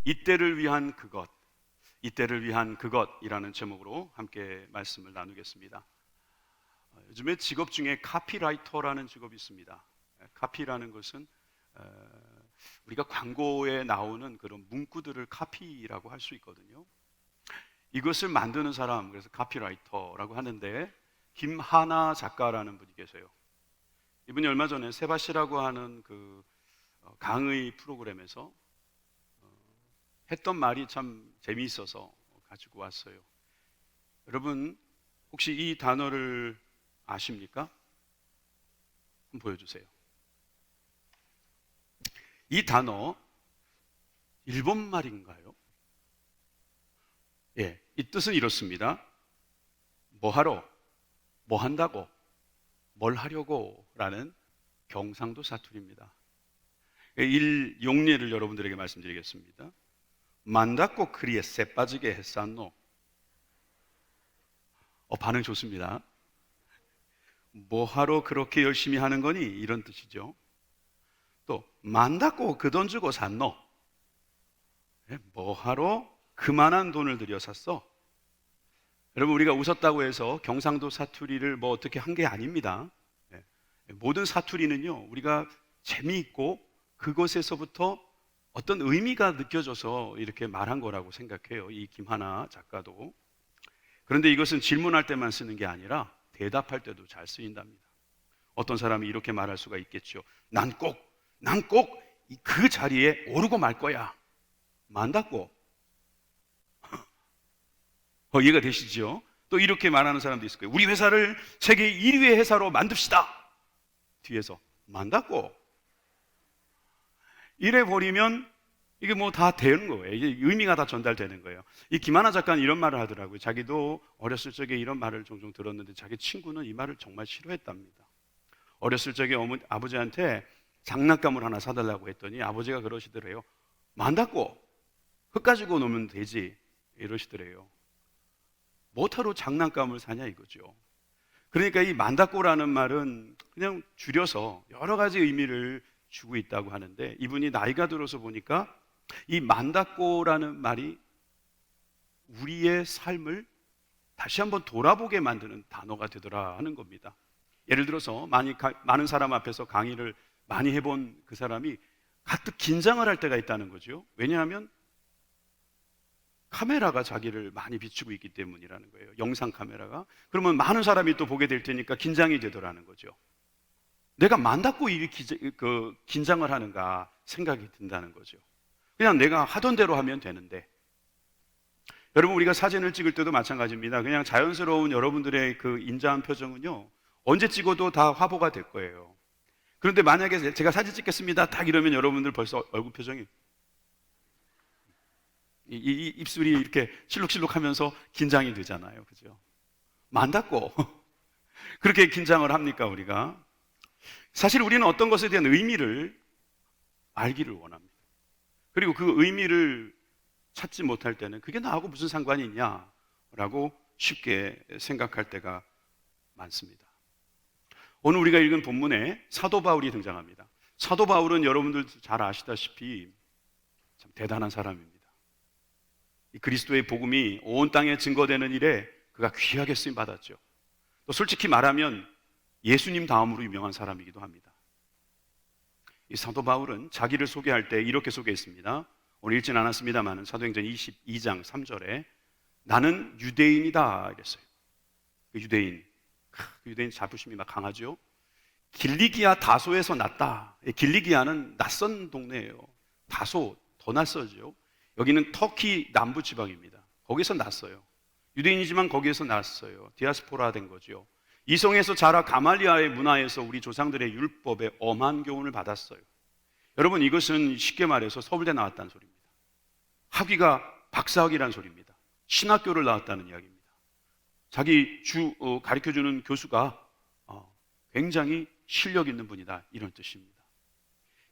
이때를 위한 그것, 이때를 위한 그것이라는 제목으로 함께 말씀을 나누겠습니다. 요즘에 직업 중에 카피라이터라는 직업이 있습니다. 카피라는 것은 우리가 광고에 나오는 그런 문구들을 카피라고 할 수 있거든요. 이것을 만드는 사람, 그래서 카피라이터라고 하는데, 김하나 작가라는 분이 계세요. 이분이 얼마 전에 세바시라고 하는 그 강의 프로그램에서 했던 말이 참 재미있어서 가지고 왔어요. 여러분, 혹시 이 단어를 아십니까? 한번 보여주세요. 이 단어 일본 말인가요? 예, 이 뜻은 이렇습니다. 뭐 하러, 뭐 한다고, 뭘 하려고 라는 경상도 사투리입니다. 용례를 여러분들에게 말씀드리겠습니다. 만다고 그리에 쎄 빠지게 했었노. 반응 좋습니다. 뭐 하러 그렇게 열심히 하는 거니? 이런 뜻이죠. 또 만다고 그 돈 주고 샀노. 뭐 하러 그만한 돈을 들여 샀어? 여러분, 우리가 웃었다고 해서 경상도 사투리를 뭐 어떻게 한 게 아닙니다. 모든 사투리는요, 우리가 재미있고 그것에서부터 어떤 의미가 느껴져서 이렇게 말한 거라고 생각해요. 이 김하나 작가도. 그런데 이것은 질문할 때만 쓰는 게 아니라 대답할 때도 잘 쓰인답니다. 어떤 사람이 이렇게 말할 수가 있겠죠. 난 꼭 그 자리에 오르고 말 거야. 만다고. 이해가 되시죠? 또 이렇게 말하는 사람도 있을 거예요. 우리 회사를 세계 1위의 회사로 만듭시다. 뒤에서 만다고. 이래 버리면 이게 뭐 다 되는 거예요. 이게 의미가 다 전달되는 거예요. 이 김하나 작가는 이런 말을 하더라고요. 자기도 어렸을 적에 이런 말을 종종 들었는데 자기 친구는 이 말을 정말 싫어했답니다. 어렸을 적에 아버지한테 장난감을 하나 사달라고 했더니 아버지가 그러시더래요. 만다고 흙 가지고 놀면 되지 이러시더래요. 뭐하러 장난감을 사냐 이거죠. 그러니까 이 만다꼬라는 말은 그냥 줄여서 여러 가지 의미를 주고 있다고 하는데, 이분이 나이가 들어서 보니까 이 만다꼬라는 말이 우리의 삶을 다시 한번 돌아보게 만드는 단어가 되더라 하는 겁니다. 예를 들어서 많은 사람 앞에서 강의를 많이 해본 그 사람이 가뜩 긴장을 할 때가 있다는 거죠. 왜냐하면 카메라가 자기를 많이 비추고 있기 때문이라는 거예요. 영상 카메라가. 그러면 많은 사람이 또 보게 될 테니까 긴장이 되더라는 거죠. 내가 만다고 긴장을 하는가 생각이 든다는 거죠. 그냥 내가 하던 대로 하면 되는데. 여러분, 우리가 사진을 찍을 때도 마찬가지입니다. 그냥 자연스러운 여러분들의 그 인자한 표정은요, 언제 찍어도 다 화보가 될 거예요. 그런데 만약에 제가 사진 찍겠습니다 딱 이러면 여러분들 벌써 얼굴 표정이 이 입술이 이렇게 실룩실룩 하면서 긴장이 되잖아요. 그죠? 만다고 그렇게 긴장을 합니까, 우리가? 사실 우리는 어떤 것에 대한 의미를 알기를 원합니다. 그리고 그 의미를 찾지 못할 때는 그게 나하고 무슨 상관이 있냐라고 쉽게 생각할 때가 많습니다. 오늘 우리가 읽은 본문에 사도 바울이 등장합니다. 사도 바울은 여러분들 잘 아시다시피 참 대단한 사람입니다. 이 그리스도의 복음이 온 땅에 증거되는 일에 그가 귀하게 쓰임 받았죠. 또 솔직히 말하면 예수님 다음으로 유명한 사람이기도 합니다. 이 사도 바울은 자기를 소개할 때 이렇게 소개했습니다. 오늘 읽진 않았습니다만 사도행전 22장 3절에 나는 유대인이다 이랬어요. 그 유대인 자부심이 막 강하죠. 길리기아 다소에서 났다. 길리기아는 낯선 동네예요. 다소 더 낯설죠. 여기는 터키 남부 지방입니다. 거기서 났어요. 유대인이지만 거기에서 났어요. 디아스포라 된 거죠. 이성에서 자라 가말리아의 문화에서 우리 조상들의 율법에 엄한 교훈을 받았어요. 여러분, 이것은 쉽게 말해서 서울대 나왔다는 소리입니다. 학위가 박사학위라는 소리입니다. 신학교를 나왔다는 이야기입니다. 자기 가르쳐주는 교수가 굉장히 실력 있는 분이다 이런 뜻입니다.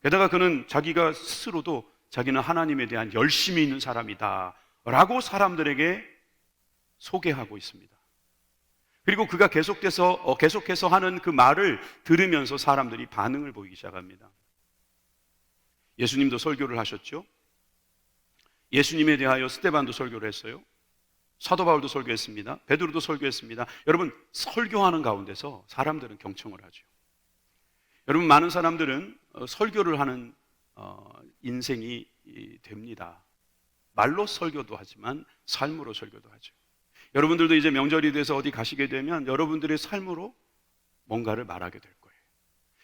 게다가 그는 자기가 스스로도 자기는 하나님에 대한 열심이 있는 사람이다 라고 사람들에게 소개하고 있습니다. 그리고 그가 계속해서 하는 그 말을 들으면서 사람들이 반응을 보이기 시작합니다. 예수님도 설교를 하셨죠. 예수님에 대하여 스데반도 설교를 했어요. 사도 바울도 설교했습니다. 베드로도 설교했습니다. 여러분, 설교하는 가운데서 사람들은 경청을 하죠. 여러분, 많은 사람들은 설교를 하는 인생이 됩니다. 말로 설교도 하지만 삶으로 설교도 하죠. 여러분들도 이제 명절이 돼서 어디 가시게 되면 여러분들의 삶으로 뭔가를 말하게 될 거예요.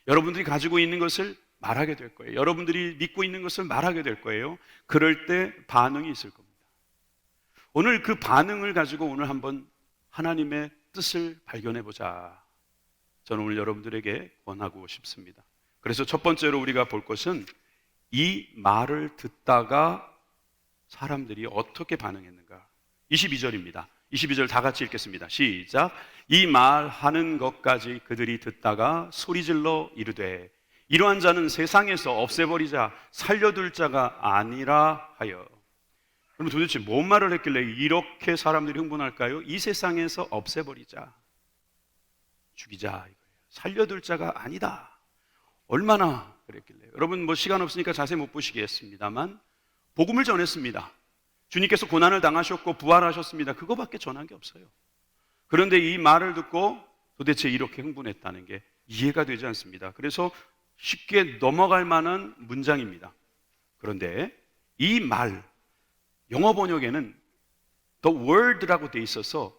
여러분들이 가지고 있는 것을 말하게 될 거예요. 여러분들이 믿고 있는 것을 말하게 될 거예요. 그럴 때 반응이 있을 겁니다. 오늘 그 반응을 가지고 오늘 한번 하나님의 뜻을 발견해 보자. 저는 오늘 여러분들에게 권하고 싶습니다. 그래서 첫 번째로 우리가 볼 것은 이 말을 듣다가 사람들이 어떻게 반응했는가. 22절입니다. 22절 다 같이 읽겠습니다. 시작. 이 말하는 것까지 그들이 듣다가 소리질러 이르되 이러한 자는 세상에서 없애버리자 살려둘 자가 아니라 하여. 그럼 도대체 뭔 말을 했길래 이렇게 사람들이 흥분할까요? 이 세상에서 없애버리자, 죽이자 이거예요. 살려둘 자가 아니다. 얼마나 그랬길래. 여러분 뭐 시간 없으니까 자세히 못 보시겠습니다만 복음을 전했습니다. 주님께서 고난을 당하셨고 부활하셨습니다. 그거밖에 전한 게 없어요. 그런데 이 말을 듣고 도대체 이렇게 흥분했다는 게 이해가 되지 않습니다. 그래서 쉽게 넘어갈 만한 문장입니다. 그런데 이 말, 영어 번역에는 the word라고 돼 있어서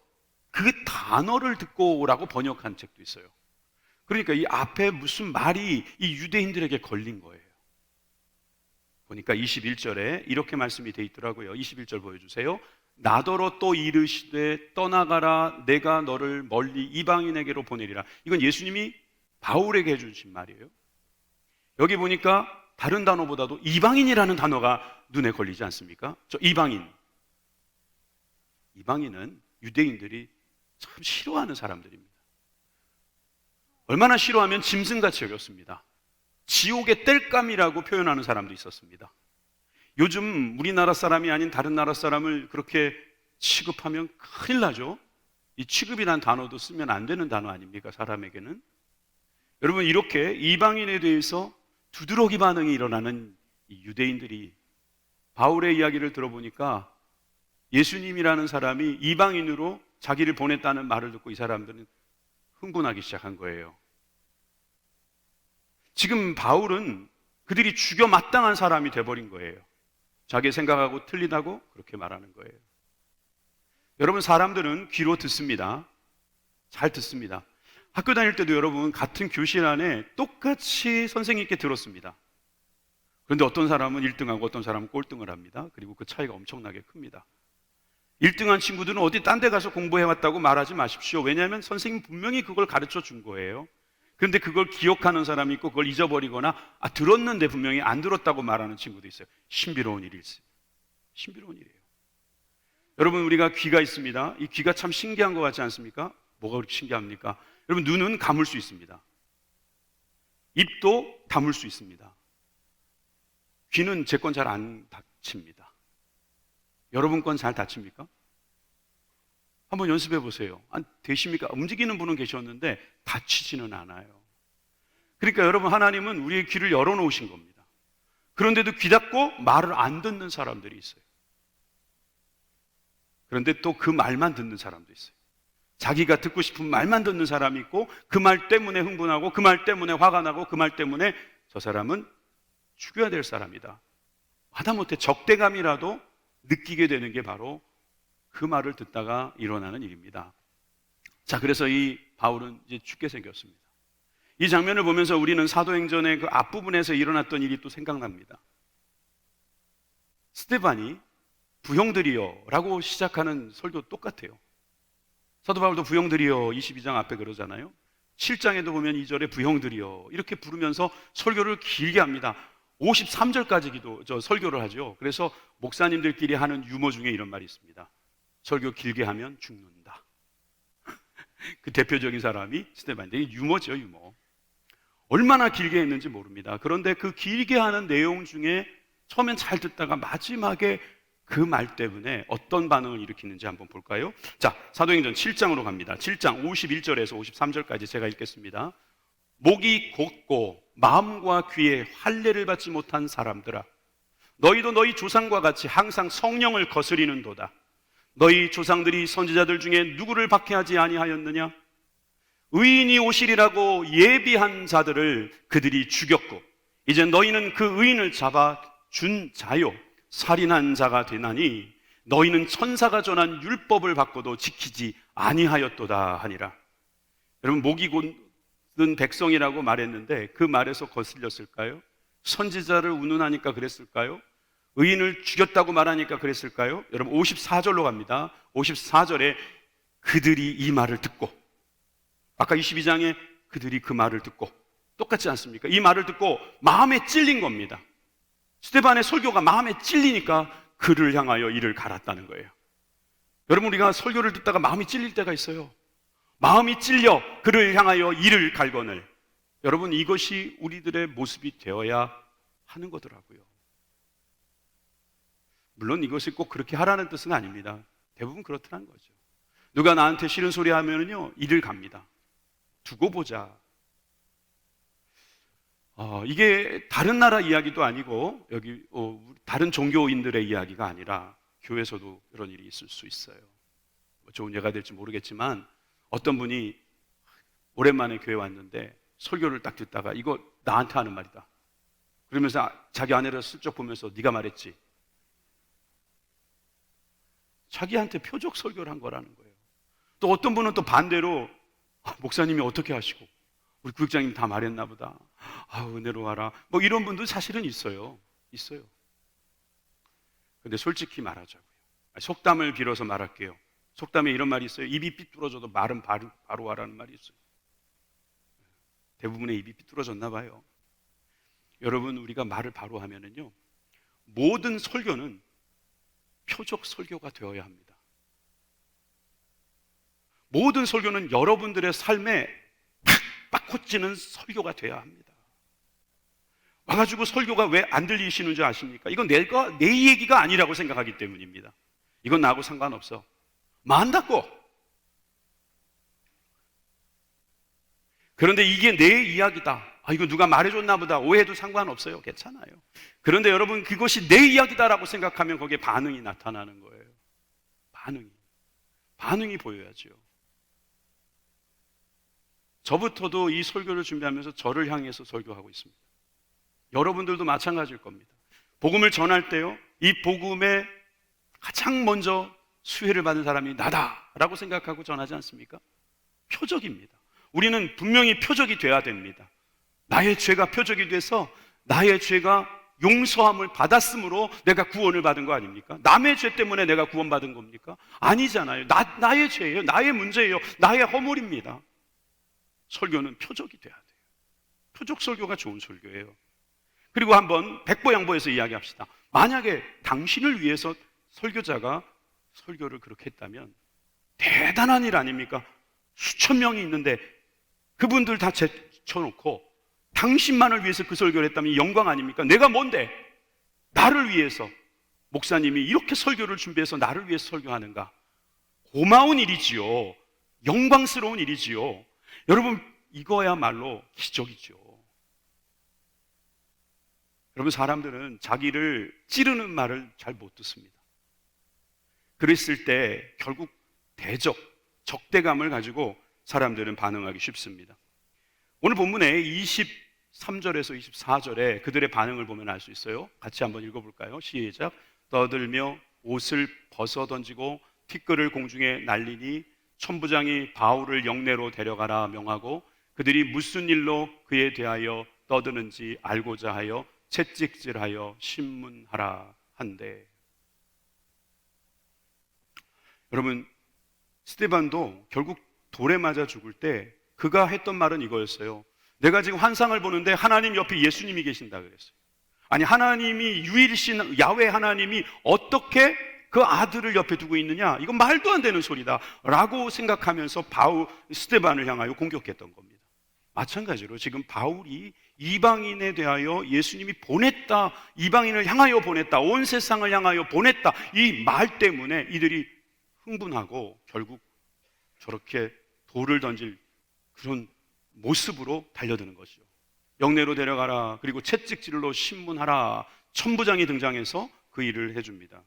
그 단어를 듣고라고 번역한 책도 있어요. 그러니까 이 앞에 무슨 말이 이 유대인들에게 걸린 거예요. 보니까 21절에 이렇게 말씀이 돼 있더라고요. 21절 보여주세요. 나더러 또 이르시되 떠나가라 내가 너를 멀리 이방인에게로 보내리라. 이건 예수님이 바울에게 해주신 말이에요. 여기 보니까 다른 단어보다도 이방인이라는 단어가 눈에 걸리지 않습니까? 저 이방인. 이방인은 유대인들이 참 싫어하는 사람들입니다. 얼마나 싫어하면 짐승같이 여겼습니다. 지옥의 땔감이라고 표현하는 사람도 있었습니다. 요즘 우리나라 사람이 아닌 다른 나라 사람을 그렇게 취급하면 큰일 나죠. 이 취급이란 단어도 쓰면 안 되는 단어 아닙니까? 사람에게는. 여러분 이렇게 이방인에 대해서 두드러기 반응이 일어나는 이 유대인들이 바울의 이야기를 들어보니까 예수님이라는 사람이 이방인으로 자기를 보냈다는 말을 듣고 이 사람들은 흥분하기 시작한 거예요. 지금 바울은 그들이 죽여 마땅한 사람이 돼버린 거예요. 자기 생각하고 틀리다고 그렇게 말하는 거예요. 여러분 사람들은 귀로 듣습니다. 잘 듣습니다. 학교 다닐 때도 여러분 같은 교실 안에 똑같이 선생님께 들었습니다. 그런데 어떤 사람은 1등하고 어떤 사람은 꼴등을 합니다. 그리고 그 차이가 엄청나게 큽니다. 1등한 친구들은 어디 딴 데 가서 공부해왔다고 말하지 마십시오. 왜냐하면 선생님 분명히 그걸 가르쳐 준 거예요. 그런데 그걸 기억하는 사람이 있고 그걸 잊어버리거나 들었는데 분명히 안 들었다고 말하는 친구도 있어요. 신비로운 일이었어요. 신비로운 일이에요. 여러분 우리가 귀가 있습니다. 이 귀가 참 신기한 것 같지 않습니까? 뭐가 그렇게 신기합니까? 여러분 눈은 감을 수 있습니다. 입도 다물 수 있습니다. 귀는 제 건 잘 안 닫힙니다. 여러분 건 잘 닫힙니까? 한번 연습해 보세요. 되십니까? 움직이는 분은 계셨는데 닫히지는 않아요. 그러니까 여러분 하나님은 우리의 귀를 열어놓으신 겁니다. 그런데도 귀 닫고 말을 안 듣는 사람들이 있어요. 그런데 또 그 말만 듣는 사람도 있어요. 자기가 듣고 싶은 말만 듣는 사람이 있고 그 말 때문에 흥분하고 그 말 때문에 화가 나고 그 말 때문에 저 사람은 죽여야 될 사람이다. 하다못해 적대감이라도 느끼게 되는 게 바로 그 말을 듣다가 일어나는 일입니다. 자, 그래서 이 바울은 이제 죽게 생겼습니다. 이 장면을 보면서 우리는 사도행전의 그 앞부분에서 일어났던 일이 또 생각납니다. 스데반이 부형들이여 라고 시작하는 설교 똑같아요. 사도 바울도 부형들이여 22장 앞에 그러잖아요. 7장에도 보면 2절에 부형들이여 이렇게 부르면서 설교를 길게 합니다. 53절까지 설교를 하죠. 그래서 목사님들끼리 하는 유머 중에 이런 말이 있습니다. 설교 길게 하면 죽는다. 그 대표적인 사람이 스데반인데 이게 유머죠, 유머. 얼마나 길게 했는지 모릅니다. 그런데 그 길게 하는 내용 중에 처음엔 잘 듣다가 마지막에 그 말 때문에 어떤 반응을 일으키는지 한번 볼까요? 자, 사도행전 7장으로 갑니다. 7장 51절에서 53절까지 제가 읽겠습니다. 목이 곧고 마음과 귀에 할례를 받지 못한 사람들아, 너희도 너희 조상과 같이 항상 성령을 거스리는도다. 너희 조상들이 선지자들 중에 누구를 박해하지 아니하였느냐? 의인이 오시리라고 예비한 자들을 그들이 죽였고 이제 너희는 그 의인을 잡아 준 자요 살인한 자가 되나니 너희는 천사가 전한 율법을 받고도 지키지 아니하였도다 하니라. 여러분, 목이 곧은 백성이라고 말했는데 그 말에서 거슬렸을까요? 선지자를 운운하니까 그랬을까요? 의인을 죽였다고 말하니까 그랬을까요? 여러분, 54절로 갑니다. 54절에 그들이 이 말을 듣고, 아까 22장에 그들이 그 말을 듣고, 똑같지 않습니까? 이 말을 듣고 마음에 찔린 겁니다. 스데반의 설교가 마음에 찔리니까 그를 향하여 이를 갈았다는 거예요. 여러분, 우리가 설교를 듣다가 마음이 찔릴 때가 있어요. 마음이 찔려 그를 향하여 이를 갈거늘. 여러분, 이것이 우리들의 모습이 되어야 하는 거더라고요. 물론 이것이 꼭 그렇게 하라는 뜻은 아닙니다. 대부분 그렇더란 거죠. 누가 나한테 싫은 소리 하면은요, 이를 갑니다. 두고 보자. 이게 다른 나라 이야기도 아니고 여기 다른 종교인들의 이야기가 아니라 교회에서도 이런 일이 있을 수 있어요. 좋은 예가 될지 모르겠지만 어떤 분이 오랜만에 교회 왔는데 설교를 딱 듣다가 이거 나한테 하는 말이다. 그러면서 자기 아내를 슬쩍 보면서 네가 말했지. 자기한테 표적 설교를 한 거라는 거예요. 또 어떤 분은 또 반대로 목사님이 어떻게 하시고 우리 구역장님 다 말했나 보다. 은혜로워라. 뭐 이런 분도 사실은 있어요. 근데 솔직히 말하자고요. 속담을 빌어서 말할게요. 속담에 이런 말이 있어요. 입이 삐뚤어져도 말은 바로 하라는 말이 있어요. 대부분의 입이 삐뚤어졌나 봐요. 여러분, 우리가 말을 바로 하면은요, 모든 설교는 표적 설교가 되어야 합니다. 모든 설교는 여러분들의 삶에 팍 꽂히는 설교가 되어야 합니다. 와가지고 설교가 왜 안 들리시는 줄 아십니까? 이건 내 얘기가 아니라고 생각하기 때문입니다. 이건 나하고 상관없어. 만다고. 그런데 이게 내 이야기다. 이거 누가 말해줬나 보다. 오해도 상관없어요. 괜찮아요. 그런데 여러분, 그것이 내 이야기다라고 생각하면 거기에 반응이 나타나는 거예요. 반응이 보여야죠. 저부터도 이 설교를 준비하면서 저를 향해서 설교하고 있습니다. 여러분들도 마찬가지일 겁니다. 복음을 전할 때요, 이 복음에 가장 먼저 수혜를 받은 사람이 나다라고 생각하고 전하지 않습니까? 표적입니다. 우리는 분명히 표적이 돼야 됩니다. 나의 죄가 표적이 돼서 나의 죄가 용서함을 받았으므로 내가 구원을 받은 거 아닙니까? 남의 죄 때문에 내가 구원받은 겁니까? 아니잖아요. 나의 죄예요. 나의 문제예요. 나의 허물입니다. 설교는 표적이 돼야 돼요. 표적 설교가 좋은 설교예요. 그리고 한번 백보양보해서 이야기합시다. 만약에 당신을 위해서 설교자가 설교를 그렇게 했다면 대단한 일 아닙니까? 수천 명이 있는데 그분들 다 제쳐놓고 당신만을 위해서 그 설교를 했다면 영광 아닙니까? 내가 뭔데? 나를 위해서 목사님이 이렇게 설교를 준비해서 나를 위해서 설교하는가? 고마운 일이지요. 영광스러운 일이지요. 여러분, 이거야말로 기적이죠. 여러분, 사람들은 자기를 찌르는 말을 잘 못 듣습니다. 그랬을 때 결국 적대감을 가지고 사람들은 반응하기 쉽습니다. 오늘 본문에 23절에서 24절에 그들의 반응을 보면 알 수 있어요. 같이 한번 읽어볼까요? 시작. 떠들며 옷을 벗어던지고 티끌을 공중에 날리니 천부장이 바울을 영내로 데려가라 명하고 그들이 무슨 일로 그에 대하여 떠드는지 알고자 하여 채찍질하여 신문하라 한대. 여러분, 스데반도 결국 돌에 맞아 죽을 때 그가 했던 말은 이거였어요. 내가 지금 환상을 보는데 하나님 옆에 예수님이 계신다 그랬어요. 아니, 하나님이 유일신 야훼 하나님이 어떻게 그 아들을 옆에 두고 있느냐? 이건 말도 안 되는 소리다 라고 생각하면서 스데반을 향하여 공격했던 겁니다. 마찬가지로 지금 바울이 이방인에 대하여 예수님이 보냈다, 이방인을 향하여 보냈다, 온 세상을 향하여 보냈다, 이 말 때문에 이들이 흥분하고 결국 저렇게 돌을 던질 그런 모습으로 달려드는 것이죠. 영내로 데려가라, 그리고 채찍질로 신문하라, 천부장이 등장해서 그 일을 해줍니다.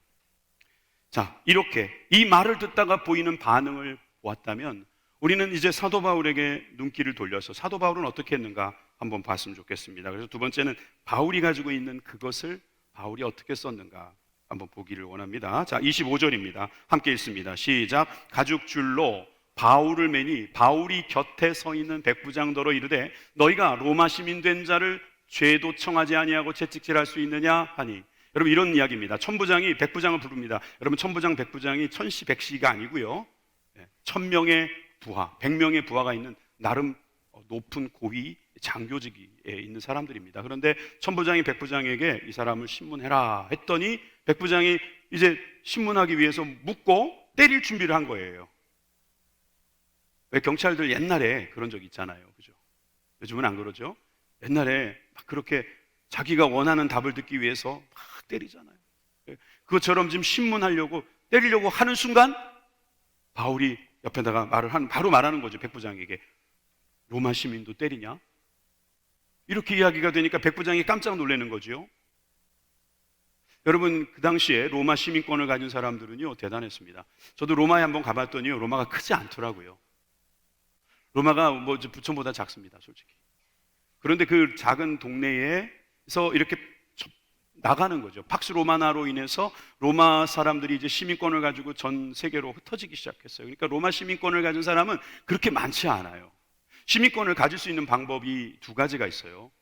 자, 이렇게 이 말을 듣다가 보이는 반응을 보았다면 우리는 이제 사도 바울에게 눈길을 돌려서 사도 바울은 어떻게 했는가 한번 봤으면 좋겠습니다. 그래서 두 번째는 바울이 가지고 있는 그것을 바울이 어떻게 썼는가 한번 보기를 원합니다. 자, 25절입니다. 함께 읽습니다. 시작. 가죽줄로 바울을 매니 바울이 곁에 서 있는 백부장더러 이르되 너희가 로마 시민 된 자를 죄도 청하지 아니하고 채찍질할 수 있느냐 하니. 여러분, 이런 이야기입니다. 천부장이 백부장을 부릅니다. 여러분, 천부장 백부장이 천시 백시가 아니고요, 1000명의 부하, 100명의 부하가 있는 나름 높은 고위 장교직에 있는 사람들입니다. 그런데 천부장이 백부장에게 이 사람을 신문해라 했더니 백부장이 이제 신문하기 위해서 묻고 때릴 준비를 한 거예요. 왜 경찰들 옛날에 그런 적 있잖아요, 그죠? 요즘은 안 그러죠? 옛날에 막 그렇게 자기가 원하는 답을 듣기 위해서 막 때리잖아요. 그것처럼 지금 신문하려고 때리려고 하는 순간 바울이 옆에다가 바로 말하는 거죠. 백부장에게. 로마 시민도 때리냐? 이렇게 이야기가 되니까 백부장이 깜짝 놀라는 거죠. 여러분, 그 당시에 로마 시민권을 가진 사람들은요, 대단했습니다. 저도 로마에 한번 가봤더니요, 로마가 크지 않더라고요. 로마가 뭐 부천보다 작습니다, 솔직히. 그런데 그 작은 동네에서 이렇게 나가는 거죠. 팍스 로마나로 인해서 로마 사람들이 이제 시민권을 가지고 전 세계로 흩어지기 시작했어요. 그러니까 로마 시민권을 가진 사람은 그렇게 많지 않아요. 시민권을 가질 수 있는 방법이 두 가지가 있어요.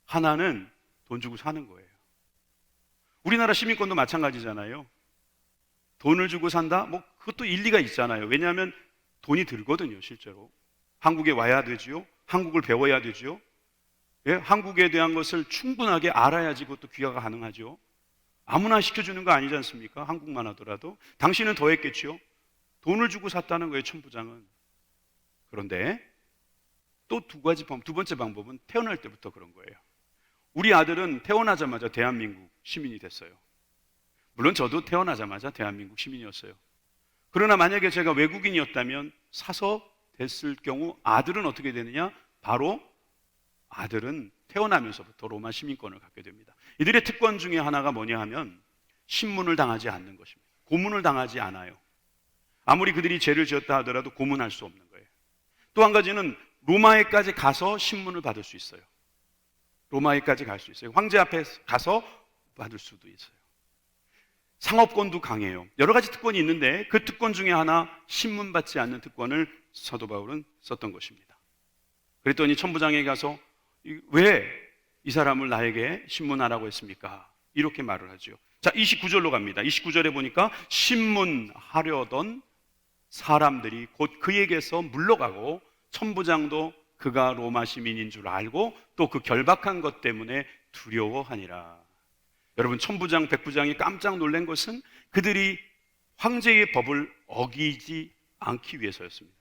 하나는 돈 주고 사는 거예요. 우리나라 시민권도 마찬가지잖아요. 돈을 주고 산다? 뭐 그것도 일리가 있잖아요. 왜냐하면 돈이 들거든요, 실제로. 한국에 와야 되지요. 한국을 배워야 되지요. 예? 한국에 대한 것을 충분하게 알아야지 그것도 귀화가 가능하죠. 아무나 시켜주는 거 아니지 않습니까? 한국만 하더라도. 당신은 더 했겠지요. 돈을 주고 샀다는 거예요, 천부장은. 그런데 또 두 번째 방법은 태어날 때부터 그런 거예요. 우리 아들은 태어나자마자 대한민국 시민이 됐어요. 물론 저도 태어나자마자 대한민국 시민이었어요. 그러나 만약에 제가 외국인이었다면 사서 됐을 경우 아들은 어떻게 되느냐? 바로 아들은 태어나면서부터 로마 시민권을 갖게 됩니다. 이들의 특권 중에 하나가 뭐냐 하면 신문을 당하지 않는 것입니다. 고문을 당하지 않아요. 아무리 그들이 죄를 지었다 하더라도 고문할 수 없는 거예요. 또 한 가지는 로마에까지 가서 신문을 받을 수 있어요. 로마에까지 갈 수 있어요. 황제 앞에 가서 받을 수도 있어요. 상업권도 강해요. 여러 가지 특권이 있는데 그 특권 중에 하나, 신문 받지 않는 특권을 사도 바울은 썼던 것입니다. 그랬더니 천부장에게 가서 왜 이 사람을 나에게 신문하라고 했습니까? 이렇게 말을 하죠. 자, 29절로 갑니다. 29절에 보니까 신문하려던 사람들이 곧 그에게서 물러가고 천부장도 그가 로마 시민인 줄 알고 또 그 결박한 것 때문에 두려워하니라. 여러분, 천부장, 백부장이 깜짝 놀란 것은 그들이 황제의 법을 어기지 않기 위해서였습니다.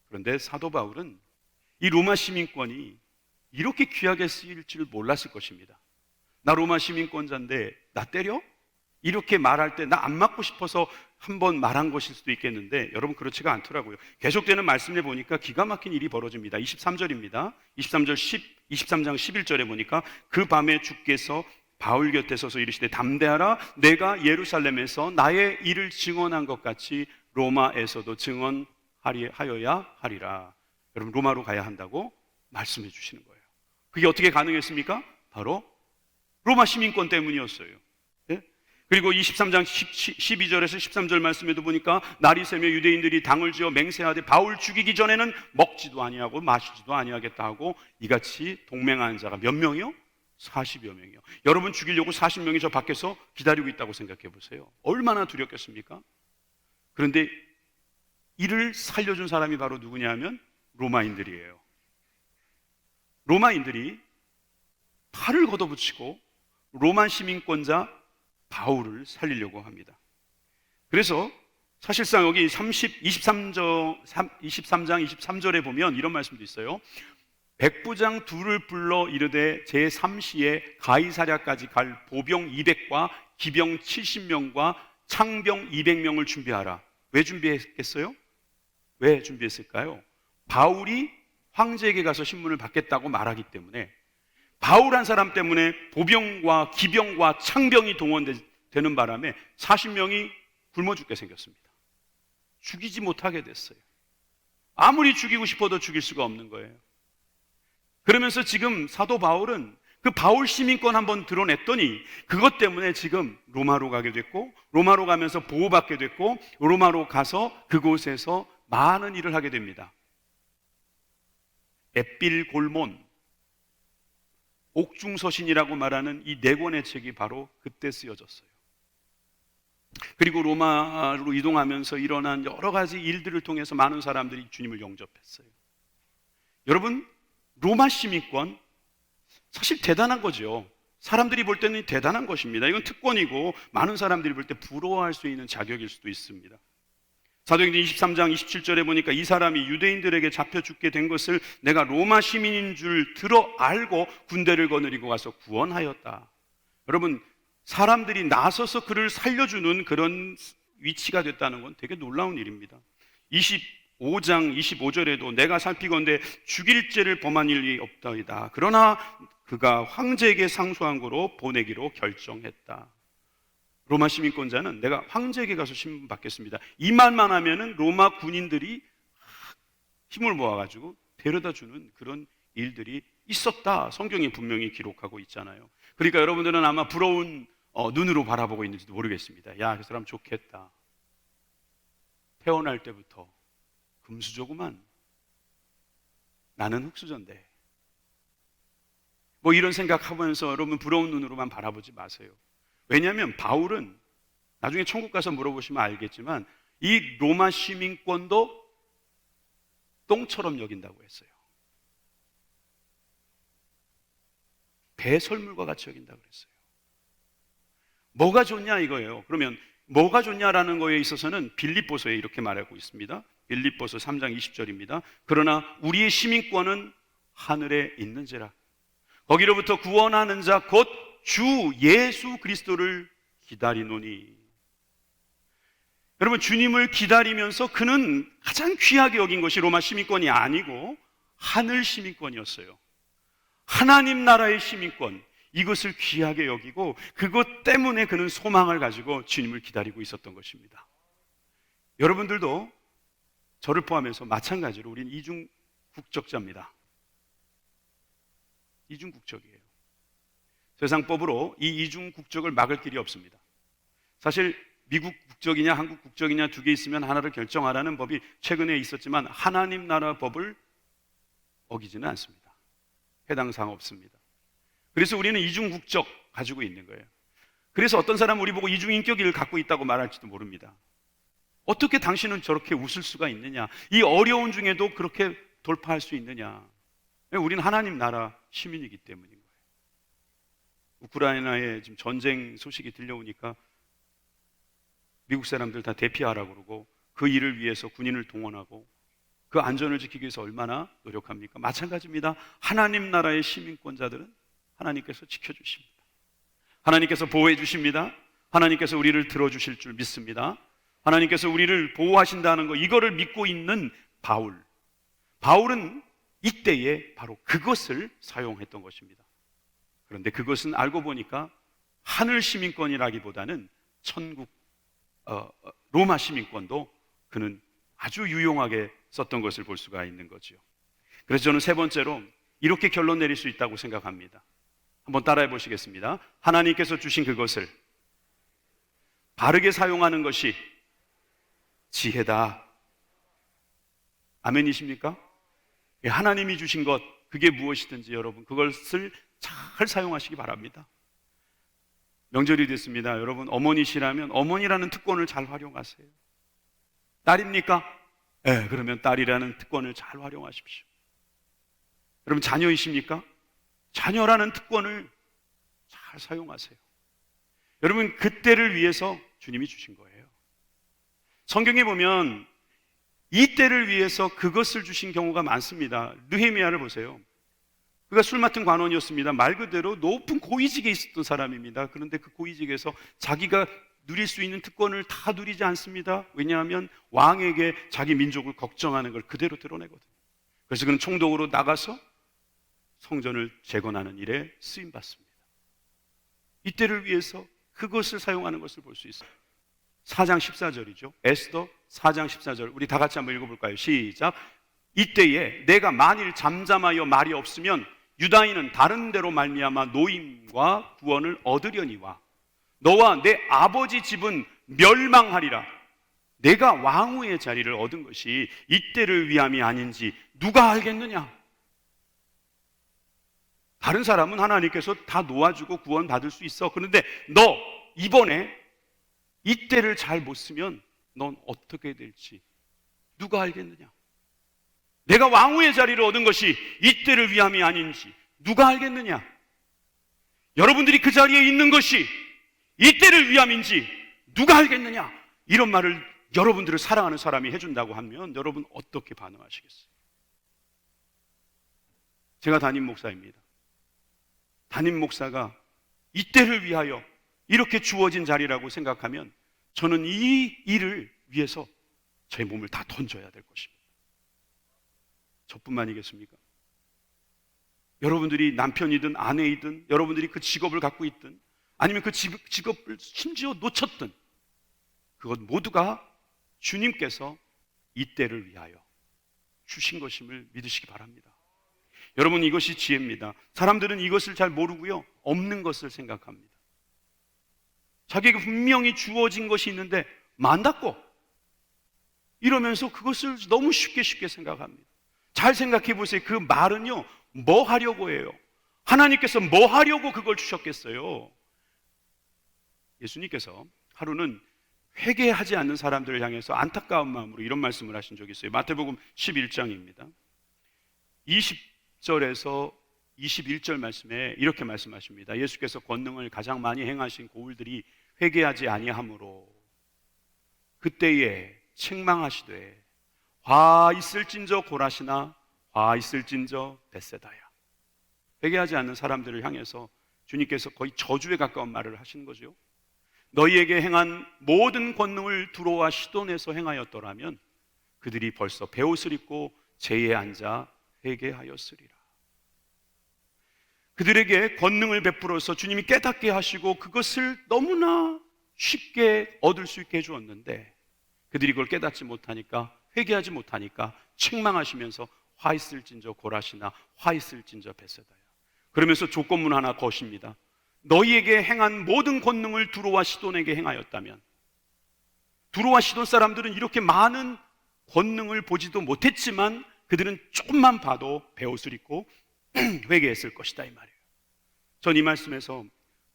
그런데 사도 바울은 이 로마 시민권이 이렇게 귀하게 쓰일 줄 몰랐을 것입니다. 나 로마 시민권자인데 나 때려? 이렇게 말할 때 나 안 맞고 싶어서 한번 말한 것일 수도 있겠는데 여러분, 그렇지가 않더라고요. 계속되는 말씀에 보니까 기가 막힌 일이 벌어집니다. 23절입니다. 23장 11절에 보니까 그 밤에 주께서 바울 곁에 서서 이르시되 담대하라, 내가 예루살렘에서 나의 일을 증언한 것 같이 로마에서도 증언하여야 하리라. 여러분, 로마로 가야 한다고 말씀해 주시는 거예요. 그게 어떻게 가능했습니까? 바로 로마 시민권 때문이었어요. 예? 그리고 23장 12절에서 13절 말씀에도 보니까 날이 새며 유대인들이 당을 지어 맹세하되 바울 죽이기 전에는 먹지도 아니하고 마시지도 아니하겠다 하고 이같이 동맹하는 자가 몇 명이요? 40여 명이요. 여러분, 죽이려고 40명이 저 밖에서 기다리고 있다고 생각해 보세요. 얼마나 두렵겠습니까? 그런데 이를 살려준 사람이 바로 누구냐 하면 로마인들이에요. 로마인들이 팔을 걷어붙이고 로마 시민권자 바울을 살리려고 합니다. 그래서 사실상 여기 23장 23절에 보면 이런 말씀도 있어요. 백부장 둘을 불러 이르되 제3시에 가이사랴까지 갈 보병 200과 기병 70명과 창병 200명을 준비하라. 왜 준비했겠어요? 왜 준비했을까요? 바울이 황제에게 가서 신문을 받겠다고 말하기 때문에 바울 한 사람 때문에 보병과 기병과 창병이 동원되는 바람에 40명이 굶어 죽게 생겼습니다. 죽이지 못하게 됐어요. 아무리 죽이고 싶어도 죽일 수가 없는 거예요. 그러면서 지금 사도 바울은 그 바울 시민권 한번 드러냈더니 그것 때문에 지금 로마로 가게 됐고, 로마로 가면서 보호받게 됐고, 로마로 가서 그곳에서 많은 일을 하게 됩니다. 에필골몬, 옥중서신이라고 말하는 이 4권의 책이 바로 그때 쓰여졌어요. 그리고 로마로 이동하면서 일어난 여러 가지 일들을 통해서 많은 사람들이 주님을 영접했어요. 여러분, 로마 시민권 사실 대단한 거죠. 사람들이 볼 때는 대단한 것입니다. 이건 특권이고 많은 사람들이 볼 때 부러워할 수 있는 자격일 수도 있습니다. 사도행전 23장 27절에 보니까 이 사람이 유대인들에게 잡혀 죽게 된 것을 내가 로마 시민인 줄 들어 알고 군대를 거느리고 가서 구원하였다. 여러분, 사람들이 나서서 그를 살려주는 그런 위치가 됐다는 건 되게 놀라운 일입니다. 25장 25절에도 내가 살피건대 죽일 죄를 범한 일이 없다이다. 그러나 그가 황제에게 상소한 거로 보내기로 결정했다. 로마 시민권자는 내가 황제에게 가서 신분 받겠습니다, 이 말만 하면은 로마 군인들이 힘을 모아가지고 데려다 주는 그런 일들이 있었다. 성경이 분명히 기록하고 있잖아요. 그러니까 여러분들은 아마 부러운 눈으로 바라보고 있는지도 모르겠습니다. 야, 그 사람 좋겠다. 태어날 때부터 금수저구만. 나는 흙수저인데. 뭐 이런 생각하면서 여러분 부러운 눈으로만 바라보지 마세요. 왜냐하면 바울은 나중에 천국 가서 물어보시면 알겠지만 이 로마 시민권도 똥처럼 여긴다고 했어요. 배설물과 같이 여긴다고 그랬어요. 뭐가 좋냐 이거예요. 그러면 뭐가 좋냐라는 거에 있어서는 빌립보서에 이렇게 말하고 있습니다. 빌립보서 3장 20절입니다. 그러나 우리의 시민권은 하늘에 있는지라 거기로부터 구원하는 자 곧 주 예수 그리스도를 기다리노니. 여러분, 주님을 기다리면서 그는 가장 귀하게 여긴 것이 로마 시민권이 아니고 하늘 시민권이었어요. 하나님 나라의 시민권, 이것을 귀하게 여기고 그것 때문에 그는 소망을 가지고 주님을 기다리고 있었던 것입니다. 여러분들도 저를 포함해서 마찬가지로 우리는 이중 국적자입니다. 이중 국적이에요. 세상법으로 이 이중 국적을 막을 길이 없습니다. 사실 미국 국적이냐 한국 국적이냐 두 개 있으면 하나를 결정하라는 법이 최근에 있었지만 하나님 나라 법을 어기지는 않습니다. 해당 사항 없습니다. 그래서 우리는 이중 국적 가지고 있는 거예요. 그래서 어떤 사람은 우리 보고 이중 인격을 갖고 있다고 말할지도 모릅니다. 어떻게 당신은 저렇게 웃을 수가 있느냐, 이 어려운 중에도 그렇게 돌파할 수 있느냐. 우리는 하나님 나라 시민이기 때문인 거예요. 우크라이나에 지금 전쟁 소식이 들려오니까 미국 사람들 다 대피하라고 그러고 그 일을 위해서 군인을 동원하고 그 안전을 지키기 위해서 얼마나 노력합니까? 마찬가지입니다. 하나님 나라의 시민권자들은 하나님께서 지켜주십니다. 하나님께서 보호해 주십니다. 하나님께서 우리를 들어주실 줄 믿습니다. 하나님께서 우리를 보호하신다는 거, 이거를 믿고 있는 바울은 이때에 바로 그것을 사용했던 것입니다. 그런데 그것은 알고 보니까 하늘 시민권이라기보다는 천국 로마 시민권도 그는 아주 유용하게 썼던 것을 볼 수가 있는 거죠. 그래서 저는 세 번째로 이렇게 결론 내릴 수 있다고 생각합니다. 한번 따라해 보시겠습니다. 하나님께서 주신 그것을 바르게 사용하는 것이 지혜다. 아멘이십니까? 하나님이 주신 것, 그게 무엇이든지 여러분 그것을 잘 사용하시기 바랍니다. 명절이 됐습니다. 여러분, 어머니시라면 어머니라는 특권을 잘 활용하세요. 딸입니까? 네, 그러면 딸이라는 특권을 잘 활용하십시오. 여러분, 자녀이십니까? 자녀라는 특권을 잘 사용하세요. 여러분, 그때를 위해서 주님이 주신 거예요. 성경에 보면 이 때를 위해서 그것을 주신 경우가 많습니다. 느헤미야를 보세요. 그가 술 맡은 관원이었습니다. 말 그대로 높은 고위직에 있었던 사람입니다. 그런데 그 고위직에서 자기가 누릴 수 있는 특권을 다 누리지 않습니다. 왜냐하면 왕에게 자기 민족을 걱정하는 걸 그대로 드러내거든요. 그래서 그는 총독으로 나가서 성전을 재건하는 일에 쓰임 받습니다. 이때를 위해서 그것을 사용하는 것을 볼 수 있어요. 4장 14절이죠. 에스더 4장 14절. 우리 다 같이 한번 읽어볼까요? 시작. 이때에 내가 만일 잠잠하여 말이 없으면 유다인은 다른 데로 말미암아 노임과 구원을 얻으려니와 너와 내 아버지 집은 멸망하리라. 내가 왕후의 자리를 얻은 것이 이때를 위함이 아닌지 누가 알겠느냐? 다른 사람은 하나님께서 다 놓아주고 구원받을 수 있어. 그런데 너 이번에 이때를 잘 못 쓰면 넌 어떻게 될지 누가 알겠느냐? 내가 왕후의 자리를 얻은 것이 이때를 위함이 아닌지 누가 알겠느냐? 여러분들이 그 자리에 있는 것이 이때를 위함인지 누가 알겠느냐? 이런 말을 여러분들을 사랑하는 사람이 해준다고 하면 여러분 어떻게 반응하시겠어요? 제가 담임 목사입니다. 담임 목사가 이때를 위하여 이렇게 주어진 자리라고 생각하면 저는 이 일을 위해서 제 몸을 다 던져야 될 것입니다. 저뿐만이겠습니까? 여러분들이 남편이든 아내이든 여러분들이 그 직업을 갖고 있든 아니면 그 직업을 심지어 놓쳤든 그것 모두가 주님께서 이때를 위하여 주신 것임을 믿으시기 바랍니다. 여러분, 이것이 지혜입니다. 사람들은 이것을 잘 모르고요, 없는 것을 생각합니다. 자기에게 분명히 주어진 것이 있는데 만났고 이러면서 그것을 너무 쉽게 생각합니다. 잘 생각해 보세요. 그 말은요, 뭐 하려고 해요? 하나님께서 뭐 하려고 그걸 주셨겠어요? 예수님께서 하루는 회개하지 않는 사람들을 향해서 안타까운 마음으로 이런 말씀을 하신 적이 있어요. 마태복음 11장입니다. 20절에서 21절 말씀에 이렇게 말씀하십니다. 예수께서 권능을 가장 많이 행하신 고울들이 회개하지 아니하므로 그때에 책망하시되 화 있을진저 고라시나 화 있을진저 벳세다야. 회개하지 않는 사람들을 향해서 주님께서 거의 저주에 가까운 말을 하시는 거죠. 너희에게 행한 모든 권능을 두로와 시돈에서 행하였더라면 그들이 벌써 베옷을 입고 제에 앉아 회개하였으리라. 그들에게 권능을 베풀어서 주님이 깨닫게 하시고 그것을 너무나 쉽게 얻을 수 있게 해주었는데 그들이 그걸 깨닫지 못하니까, 회개하지 못하니까 책망하시면서 화 있을진저 고라시나 화 있을진저 벳세다야. 그러면서 조건문 하나 거십니다. 너희에게 행한 모든 권능을 두로와 시돈에게 행하였다면, 두로와 시돈 사람들은 이렇게 많은 권능을 보지도 못했지만 그들은 조금만 봐도 베옷을 입고 회개했을 것이다, 이 말이에요. 전 이 말씀에서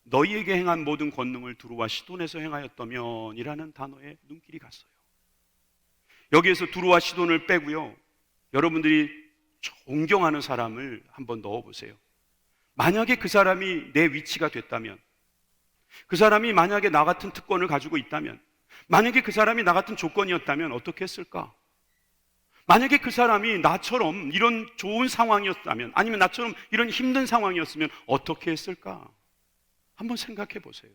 너희에게 행한 모든 권능을 두로와 시돈에서 행하였다면 이라는 단어에 눈길이 갔어요. 여기에서 두로와 시돈을 빼고요, 여러분들이 존경하는 사람을 한번 넣어보세요. 만약에 그 사람이 내 위치가 됐다면, 그 사람이 만약에 나 같은 특권을 가지고 있다면, 만약에 그 사람이 나 같은 조건이었다면 어떻게 했을까? 만약에 그 사람이 나처럼 이런 좋은 상황이었다면, 아니면 나처럼 이런 힘든 상황이었으면 어떻게 했을까? 한번 생각해 보세요.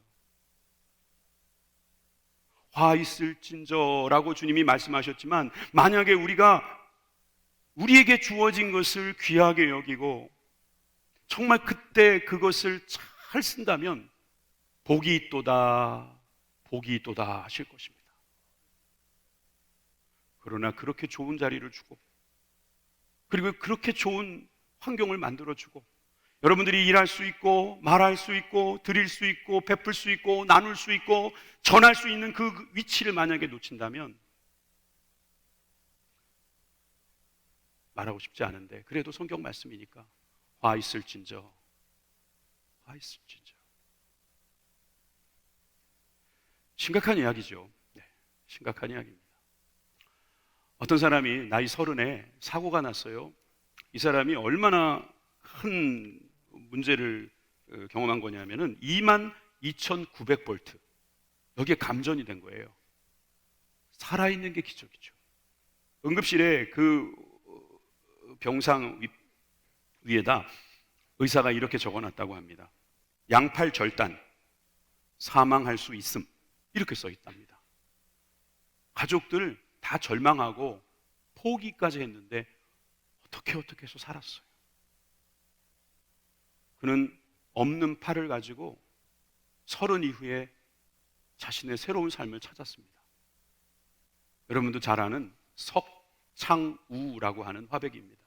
화 있을진저라고 주님이 말씀하셨지만, 만약에 우리에게 주어진 것을 귀하게 여기고 정말 그때 그것을 잘 쓴다면 복이 있도다, 복이 있도다 하실 것입니다. 그러나 그렇게 좋은 자리를 주고, 그리고 그렇게 좋은 환경을 만들어주고, 여러분들이 일할 수 있고 말할 수 있고 드릴 수 있고 베풀 수 있고 나눌 수 있고 전할 수 있는 그 위치를 만약에 놓친다면, 말하고 싶지 않은데 그래도 성경 말씀이니까 화 있을진저, 화 있을진저. 심각한 이야기죠. 네, 심각한 이야기입니다. 어떤 사람이 나이 30에 사고가 났어요. 이 사람이 얼마나 큰 문제를 경험한 거냐면은 22,900볼트, 여기에 감전이 된 거예요. 살아있는 게 기적이죠. 응급실에 그 병상 위에다 의사가 이렇게 적어놨다고 합니다. 양팔 절단, 사망할 수 있음, 이렇게 써 있답니다. 가족들 다 절망하고 포기까지 했는데 어떻게 해서 살았어요. 그는 없는 팔을 가지고 30 이후에 자신의 새로운 삶을 찾았습니다. 여러분도 잘 아는 석창우라고 하는 화백입니다.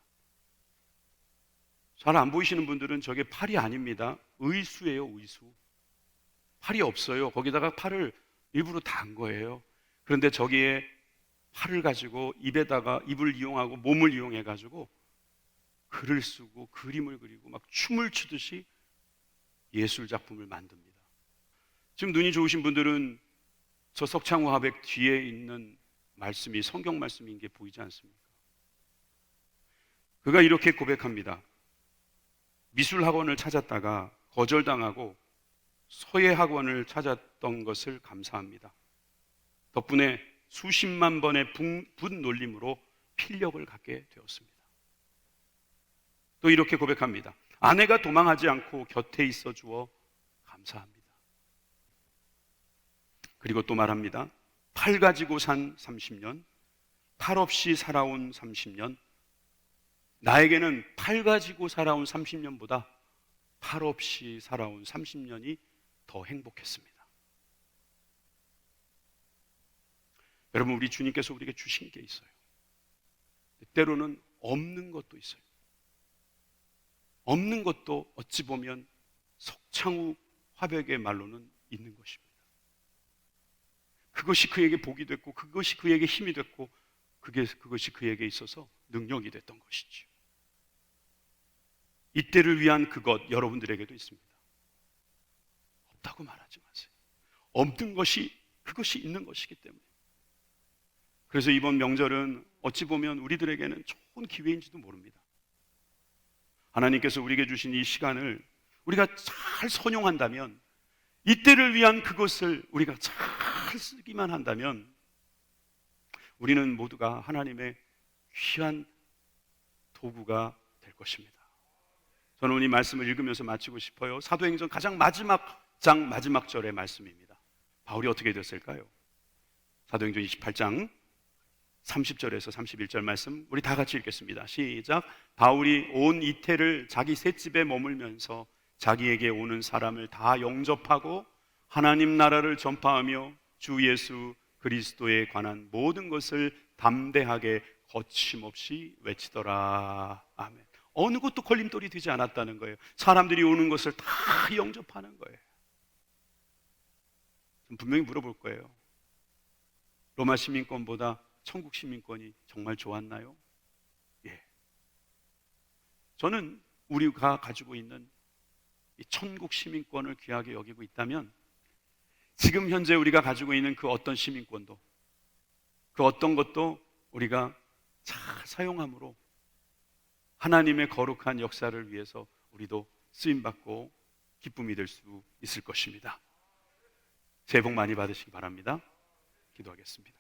잘 안 보이시는 분들은 저게 팔이 아닙니다. 의수예요, 의수. 팔이 없어요. 거기다가 팔을 일부러 단 거예요. 그런데 저기에 팔을 가지고 입을 이용하고 몸을 이용해 가지고 글을 쓰고 그림을 그리고 막 춤을 추듯이 예술 작품을 만듭니다. 지금 눈이 좋으신 분들은 저 석창우 화백 뒤에 있는 말씀이 성경 말씀인 게 보이지 않습니까? 그가 이렇게 고백합니다. 미술 학원을 찾았다가 거절당하고 서예 학원을 찾았던 것을 감사합니다. 덕분에 수십만 번의 붓 놀림으로 필력을 갖게 되었습니다. 또 이렇게 고백합니다. 아내가 도망하지 않고 곁에 있어 주어 감사합니다. 그리고 또 말합니다. 팔 가지고 산 30년, 팔 없이 살아온 30년, 나에게는 팔 가지고 살아온 30년보다 팔 없이 살아온 30년이 더 행복했습니다. 여러분, 우리 주님께서 우리에게 주신 게 있어요. 때로는 없는 것도 있어요. 없는 것도 어찌 보면 석창우 화백의 말로는 있는 것입니다. 그것이 그에게 복이 됐고, 그것이 그에게 힘이 됐고, 그것이 그에게 있어서 능력이 됐던 것이죠. 이때를 위한 그것 여러분들에게도 있습니다. 없다고 말하지 마세요. 없는 것이 그것이 있는 것이기 때문에. 그래서 이번 명절은 어찌 보면 우리들에게는 좋은 기회인지도 모릅니다. 하나님께서 우리에게 주신 이 시간을 우리가 잘 선용한다면, 이때를 위한 그것을 우리가 잘 쓰기만 한다면 우리는 모두가 하나님의 귀한 도구가 될 것입니다. 저는 오늘 이 말씀을 읽으면서 마치고 싶어요. 사도행전 가장 마지막 장 마지막 절의 말씀입니다. 바울이 어떻게 됐을까요? 사도행전 28장 30절에서 31절 말씀 우리 다 같이 읽겠습니다. 시작. 바울이 온 이태를 자기 셋집에 머물면서 자기에게 오는 사람을 다 영접하고 하나님 나라를 전파하며 주 예수 그리스도에 관한 모든 것을 담대하게 거침없이 외치더라. 아멘. 어느 것도 걸림돌이 되지 않았다는 거예요. 사람들이 오는 것을 다 영접하는 거예요. 분명히 물어볼 거예요. 로마 시민권보다 천국 시민권이 정말 좋았나요? 예. 저는 우리가 가지고 있는 이 천국 시민권을 귀하게 여기고 있다면 지금 현재 우리가 가지고 있는 그 어떤 시민권도, 그 어떤 것도 우리가 잘 사용함으로 하나님의 거룩한 역사를 위해서 우리도 쓰임받고 기쁨이 될 수 있을 것입니다. 새해 복 많이 받으시기 바랍니다. 기도하겠습니다.